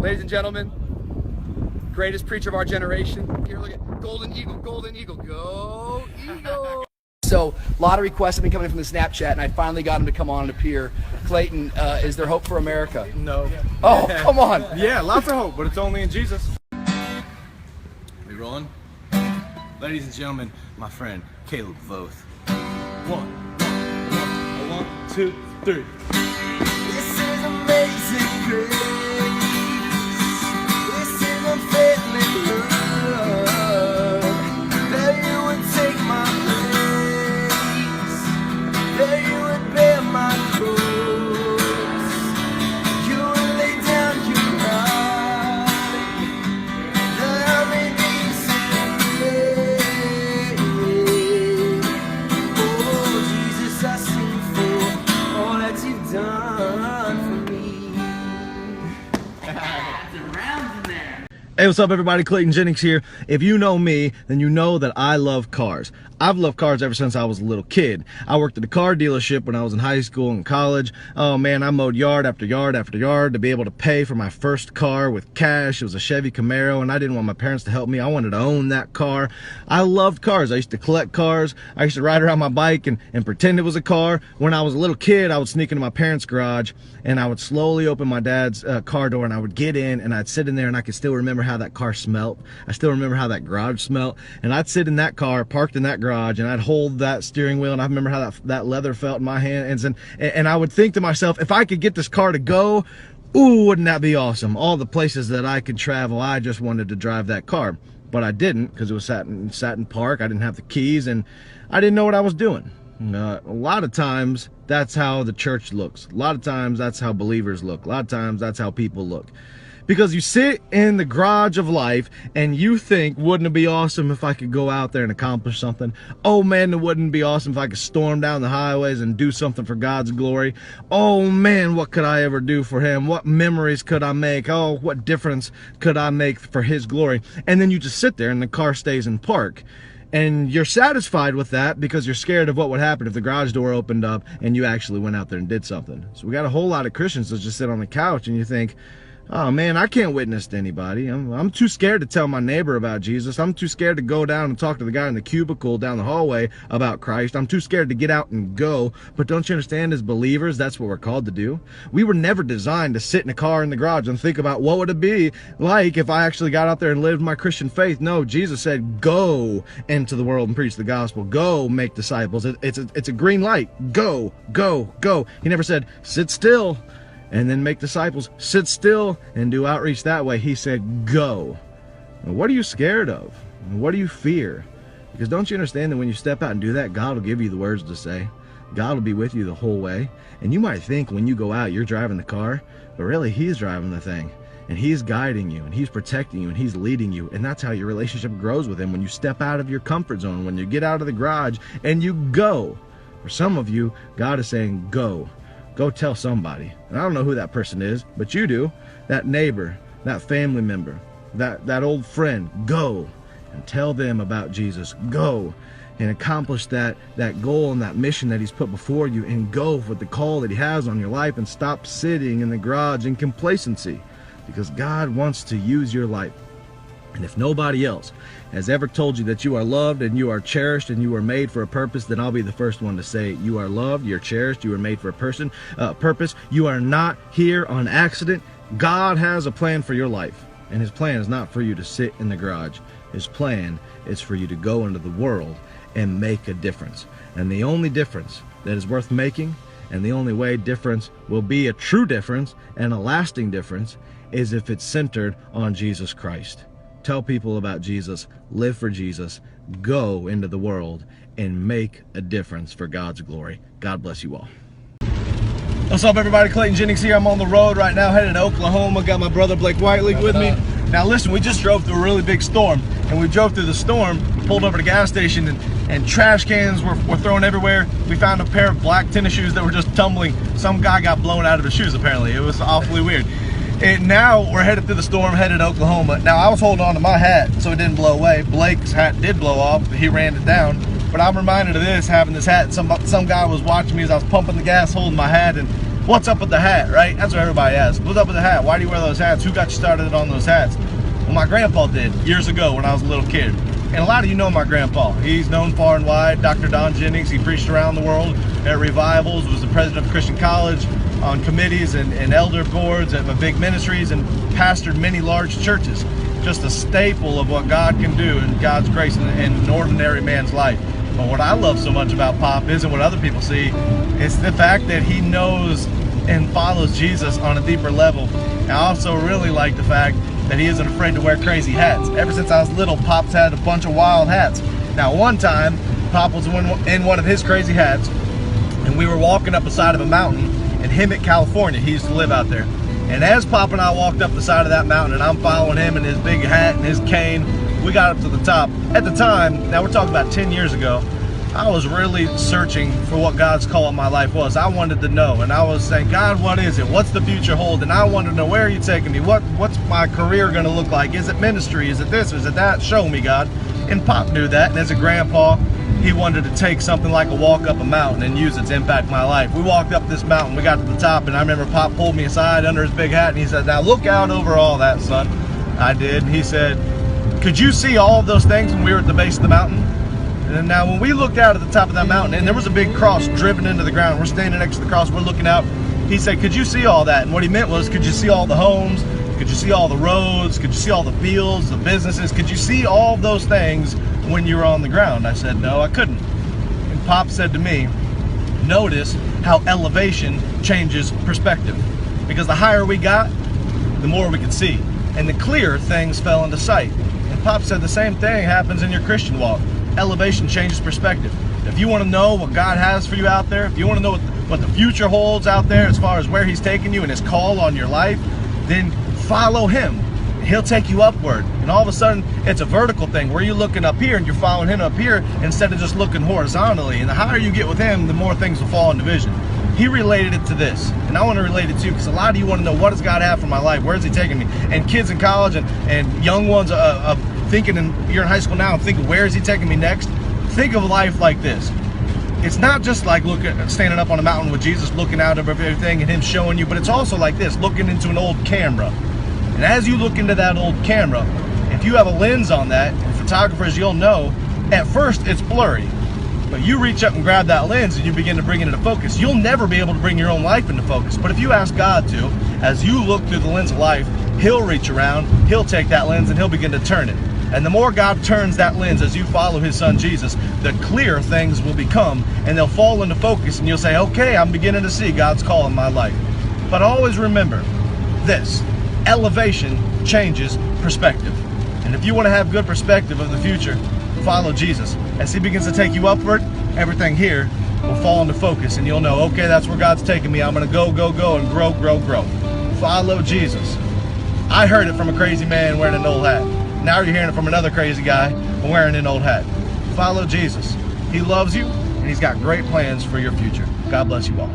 Ladies and gentlemen, greatest preacher of our generation. Here, look at Golden Eagle, Golden Eagle, go Eagle! So, a lot of requests have been coming in from the Snapchat, and I finally got him to come on and appear. Clayton, is there hope for America? No. Oh, come on. Yeah, lots of hope, but it's only in Jesus. We rolling? Ladies and gentlemen, my friend Caleb Voth. One, 2, 3. This is amazing grace. This is unfailing love. That you would take my place. That you would bear my cross. You would lay down your life. That I may be saved. Oh, Jesus, I sing for all that you've done for me. Hey, what's up everybody? Clayton Jennings here. If you know me, then you know that I love cars. I've loved cars ever since I was a little kid. I worked at a car dealership when I was in high school and college. Oh man, I mowed yard after yard after yard to be able to pay for my first car with cash. It was a Chevy Camaro and I didn't want my parents to help me. I wanted to own that car. I loved cars. I used to collect cars. I used to ride around my bike and pretend it was a car. When I was a little kid, I would sneak into my parents' garage and I would slowly open my dad's car door and I would get in and I'd sit in there and I could still remember how that car smelled. I still remember how that garage smelled. And I'd sit in that car, parked in that garage, and I'd hold that steering wheel and I remember how that leather felt in my hands. And I would think to myself, if I could get this car to go, ooh, wouldn't that be awesome? All the places that I could travel, I just wanted to drive that car. But I didn't because it was sat in park. I didn't have the keys and I didn't know what I was doing. A lot of times that's how the church looks. A lot of times that's how believers look. A lot of times that's how people look. Because you sit in the garage of life and you think, wouldn't it be awesome if I could go out there and accomplish something? Oh man, it wouldn't be awesome if I could storm down the highways and do something for God's glory. Oh man, what could I ever do for him? What memories could I make? Oh, what difference could I make for his glory? And then you just sit there and the car stays in park. And you're satisfied with that because you're scared of what would happen if the garage door opened up and you actually went out there and did something. So we got a whole lot of Christians that just sit on the couch and you think, oh man, I can't witness to anybody. I'm too scared to tell my neighbor about Jesus. I'm too scared to go down and talk to the guy in the cubicle down the hallway about Christ. I'm too scared to get out and go. But don't you understand, as believers, that's what we're called to do? We were never designed to sit in a car in the garage and think about what would it be like if I actually got out there and lived my Christian faith. No, Jesus said, go into the world and preach the gospel. Go make disciples. It's a green light. Go, go, go. He never said, sit still and then make disciples. Sit still and do outreach that way. He said, go. Now, what are you scared of? What do you fear? Because don't you understand that when you step out and do that, God will give you the words to say. God will be with you the whole way. And you might think when you go out, you're driving the car, but really He's driving the thing. And He's guiding you, and He's protecting you, and He's leading you. And that's how your relationship grows with Him, when you step out of your comfort zone, when you get out of the garage and you go. For some of you, God is saying, go. Go tell somebody. And I don't know who that person is, but you do. That neighbor, that family member, that old friend. Go and tell them about Jesus. Go and accomplish that goal and that mission that He's put before you, and go with the call that He has on your life, and stop sitting in the garage in complacency, because God wants to use your life. And if nobody else has ever told you that you are loved and you are cherished and you are made for a purpose, then I'll be the first one to say you are loved, you're cherished, you are made for a purpose. You are not here on accident. God has a plan for your life, and His plan is not for you to sit in the garage. His plan is for you to go into the world and make a difference. And the only difference that is worth making, and the only way difference will be a true difference and a lasting difference, is if it's centered on Jesus Christ. Tell people about Jesus, live for Jesus, go into the world and make a difference for God's glory. God bless you all. What's up everybody, Clayton Jennings here. I'm on the road right now headed to Oklahoma. Got my brother Blake Whiteley with me. Now listen, we just drove through a really big storm, and we drove through the storm, pulled over to the gas station, and trash cans were thrown everywhere. We found a pair of black tennis shoes that were just tumbling. Some guy got blown out of his shoes apparently. It was awfully weird. And now we're headed through the storm, headed to Oklahoma. Now I was holding on to my hat so it didn't blow away. Blake's hat did blow off, but he ran it down. But I'm reminded of this, having this hat. Some guy was watching me as I was pumping the gas, holding my hat, and what's up with the hat, right? That's what everybody asks. What's up with the hat? Why do you wear those hats? Who got you started on those hats? Well, my grandpa did years ago when I was a little kid. And a lot of you know my grandpa. He's known far and wide, Dr. Don Jennings. He preached around the world at revivals, was the president of Christian College, on committees and elder boards at big ministries, and pastored many large churches. Just a staple of what God can do and God's grace in an ordinary man's life. But what I love so much about Pop isn't what other people see. It's the fact that he knows and follows Jesus on a deeper level. I also really like the fact that he isn't afraid to wear crazy hats. Ever since I was little, Pop's had a bunch of wild hats. Now, one time, Pop was in one of his crazy hats, and we were walking up the side of a mountain in Hemet, California. He used to live out there. And as Pop and I walked up the side of that mountain, and I'm following him in his big hat and his cane, we got up to the top. At the time, now we're talking about 10 years ago, I was really searching for what God's call in my life was. I wanted to know, and I was saying, God, what is it? What's the future hold? And I wanted to know, where are you taking me? What's my career going to look like? Is it ministry? Is it this? Is it that? Show me, God. And Pop knew that, and as a grandpa, he wanted to take something like a walk up a mountain and use it to impact my life. We walked up this mountain, we got to the top, and I remember Pop pulled me aside under his big hat, and he said, now look out over all that, son. I did. He said, could you see all of those things when we were at the base of the mountain? And now when we looked out at the top of that mountain, and there was a big cross driven into the ground, we're standing next to the cross, we're looking out, he said, could you see all that? And what he meant was, could you see all the homes? Could you see all the roads? Could you see all the fields, the businesses? Could you see all of those things when you were on the ground? I said, no, I couldn't. And Pop said to me, notice how elevation changes perspective. Because the higher we got, the more we could see. And the clearer things fell into sight. And Pop said the same thing happens in your Christian walk. Elevation changes perspective. If you want to know what God has for you out there, if you want to know what the future holds out there as far as where he's taking you and his call on your life, then follow him. He'll take you upward. And all of a sudden, it's a vertical thing where you're looking up here and you're following him up here instead of just looking horizontally. And the higher you get with him, the more things will fall into vision. He related it to this, and I want to relate it too, because a lot of you want to know, what does God have for my life? Where is he taking me? And kids in college and young ones thinking, you're in high school now, and thinking, where is he taking me next? Think of life like this. It's not just like standing up on a mountain with Jesus, looking out over everything and him showing you, but it's also like this, looking into an old camera. And as you look into that old camera, if you have a lens on that, and photographers, you'll know, at first it's blurry. But you reach up and grab that lens and you begin to bring it into focus. You'll never be able to bring your own life into focus. But if you ask God to, as you look through the lens of life, he'll reach around, he'll take that lens and he'll begin to turn it. And the more God turns that lens as you follow his son Jesus, the clearer things will become, and they'll fall into focus, and you'll say, okay, I'm beginning to see God's call in my life. But always remember this: elevation changes perspective. And if you want to have good perspective of the future, follow Jesus. As he begins to take you upward, everything here will fall into focus, and you'll know, okay, that's where God's taking me. I'm going to go, and grow. Follow Jesus. I heard it from a crazy man wearing an old hat. Now you're hearing it from another crazy guy wearing an old hat. Follow Jesus. He loves you, and he's got great plans for your future. God bless you all.